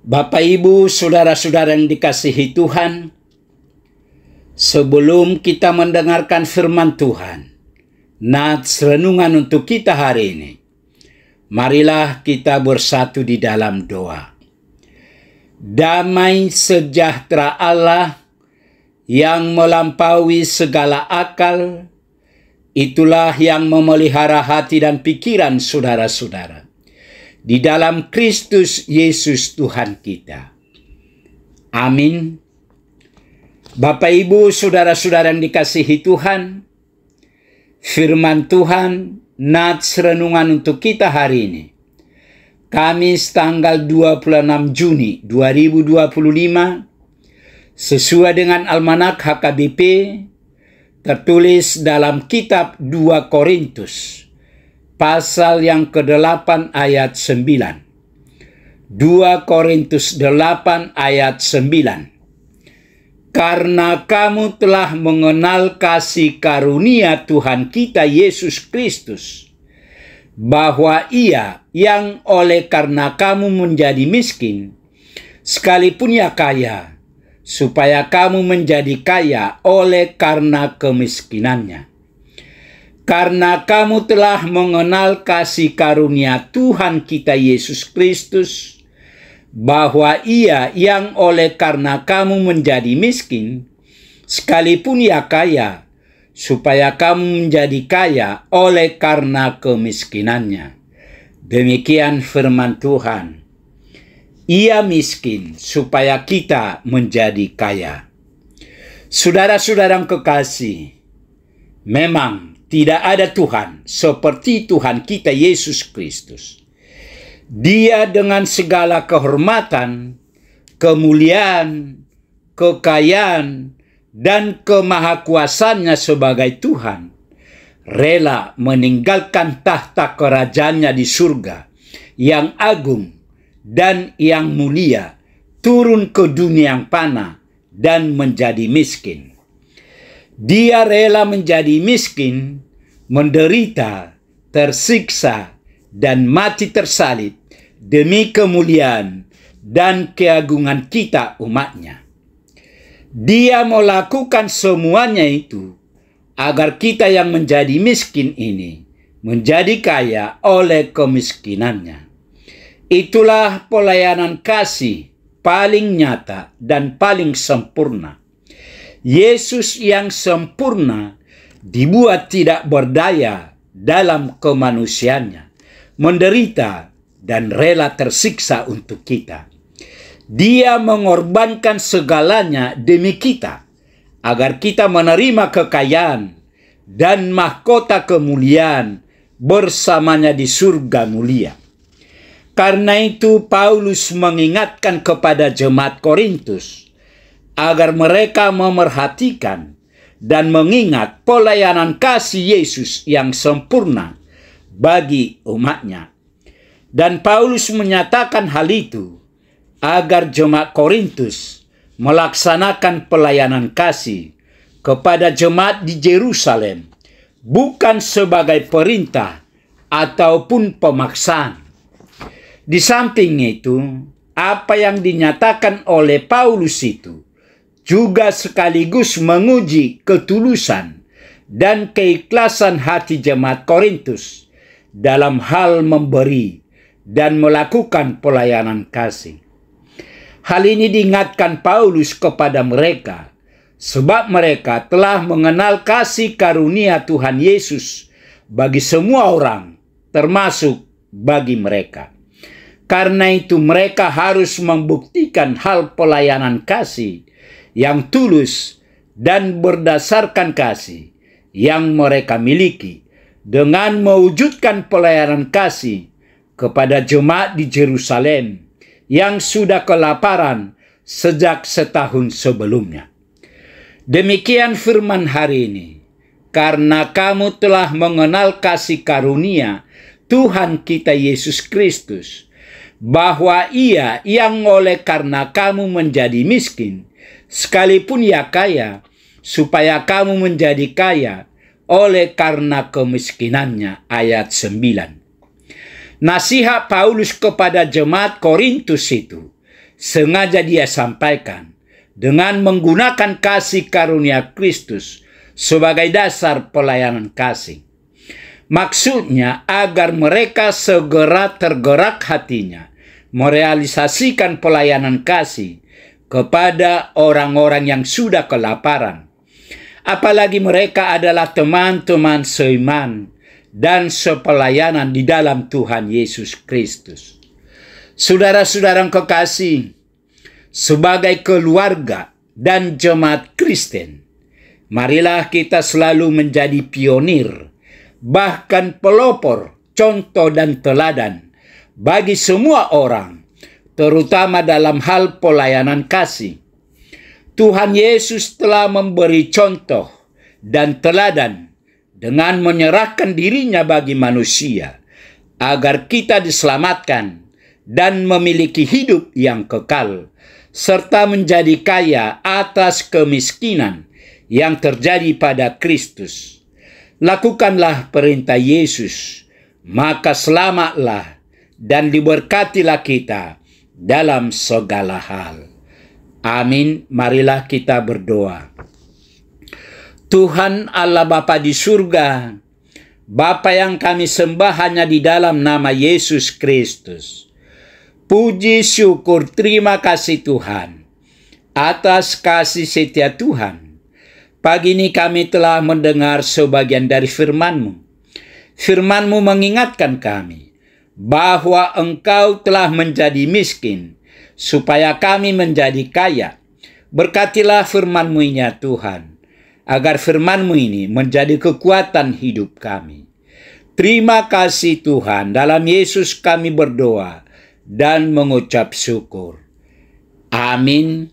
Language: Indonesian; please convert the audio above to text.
Bapak, Ibu, saudara-saudara yang dikasihi Tuhan, sebelum kita mendengarkan firman Tuhan, nats renungan untuk kita hari ini, marilah kita bersatu di dalam doa. Damai sejahtera Allah yang melampaui segala akal, itulah yang memelihara hati dan pikiran saudara-saudara di dalam Kristus Yesus Tuhan kita. Amin. Bapak, Ibu, saudara-saudara yang dikasihi Tuhan, firman Tuhan, nats renungan untuk kita hari ini, Kamis tanggal 26 Juni 2025, sesuai dengan Almanak HKBP, tertulis dalam kitab 2 Korintus, pasal yang ke-8 ayat 9. 2 Korintus 8 ayat 9. Karena kamu telah mengenal kasih karunia Tuhan kita Yesus Kristus, bahwa Ia yang oleh karena kamu menjadi miskin, sekalipun Ia kaya, supaya kamu menjadi kaya oleh karena kemiskinannya. Karena kamu telah mengenal kasih karunia Tuhan kita Yesus Kristus, bahwa Ia yang oleh karena kamu menjadi miskin, sekalipun Ia kaya, supaya kamu menjadi kaya oleh karena kemiskinannya. Demikian firman Tuhan. Ia miskin supaya kita menjadi kaya. Saudara-saudara yang kekasih, memang tidak ada Tuhan seperti Tuhan kita Yesus Kristus. Dia dengan segala kehormatan, kemuliaan, kekayaan, dan kemahakuasaannya sebagai Tuhan, rela meninggalkan tahta kerajaannya di surga yang agung dan yang mulia, turun ke dunia yang fana dan menjadi miskin. Dia rela menjadi miskin, menderita, tersiksa, dan mati tersalib demi kemuliaan dan keagungan kita umatnya. Dia melakukan semuanya itu agar kita yang menjadi miskin ini menjadi kaya oleh kemiskinannya. Itulah pelayanan kasih paling nyata dan paling sempurna. Yesus yang sempurna dibuat tidak berdaya dalam kemanusiaannya, menderita dan rela tersiksa untuk kita. Dia mengorbankan segalanya demi kita, agar kita menerima kekayaan dan mahkota kemuliaan bersamanya di surga mulia. Karena itu Paulus mengingatkan kepada jemaat Korintus agar mereka memerhatikan dan mengingat pelayanan kasih Yesus yang sempurna bagi umatnya. Dan Paulus menyatakan hal itu agar jemaat Korintus melaksanakan pelayanan kasih kepada jemaat di Yerusalem bukan sebagai perintah ataupun pemaksaan. Di samping itu, apa yang dinyatakan oleh Paulus itu juga sekaligus menguji ketulusan dan keikhlasan hati jemaat Korintus dalam hal memberi dan melakukan pelayanan kasih. Hal ini diingatkan Paulus kepada mereka, sebab mereka telah mengenal kasih karunia Tuhan Yesus bagi semua orang, termasuk bagi mereka. Karena itu mereka harus membuktikan hal pelayanan kasih yang tulus dan berdasarkan kasih yang mereka miliki dengan mewujudkan pelayanan kasih kepada jemaat di Yerusalem yang sudah kelaparan sejak setahun sebelumnya. Demikian firman hari ini. Karena kamu telah mengenal kasih karunia Tuhan kita Yesus Kristus, bahwa Ia yang oleh karena kamu menjadi miskin, sekalipun Ia kaya, supaya kamu menjadi kaya oleh karena kemiskinannya. Ayat 9. Nasihat Paulus kepada jemaat Korintus itu sengaja dia sampaikan dengan menggunakan kasih karunia Kristus sebagai dasar pelayanan kasih. Maksudnya agar mereka segera tergerak hatinya merealisasikan pelayanan kasih kepada orang-orang yang sudah kelaparan. Apalagi mereka adalah teman-teman seiman dan sepelayanan di dalam Tuhan Yesus Kristus. Saudara-saudara yang kekasih, sebagai keluarga dan jemaat Kristen, marilah kita selalu menjadi pionir, bahkan pelopor, contoh dan teladan bagi semua orang, terutama dalam hal pelayanan kasih. Tuhan Yesus telah memberi contoh dan teladan dengan menyerahkan dirinya bagi manusia, agar kita diselamatkan dan memiliki hidup yang kekal, serta menjadi kaya atas kemiskinan yang terjadi pada Kristus. Lakukanlah perintah Yesus, maka selamatlah dan diberkatilah kita dalam segala hal. Amin. Marilah kita berdoa. Tuhan Allah Bapa di surga, Bapa yang kami sembah hanya di dalam nama Yesus Kristus. Puji syukur terima kasih Tuhan atas kasih setia Tuhan. Pagi ini kami telah mendengar sebagian dari firman-Mu. Firman-Mu mengingatkan kami bahwa Engkau telah menjadi miskin supaya kami menjadi kaya. Berkatilah firman-Mu ini ya Tuhan, agar firman-Mu ini menjadi kekuatan hidup kami. Terima kasih Tuhan, dalam Yesus kami berdoa dan mengucap syukur. Amin.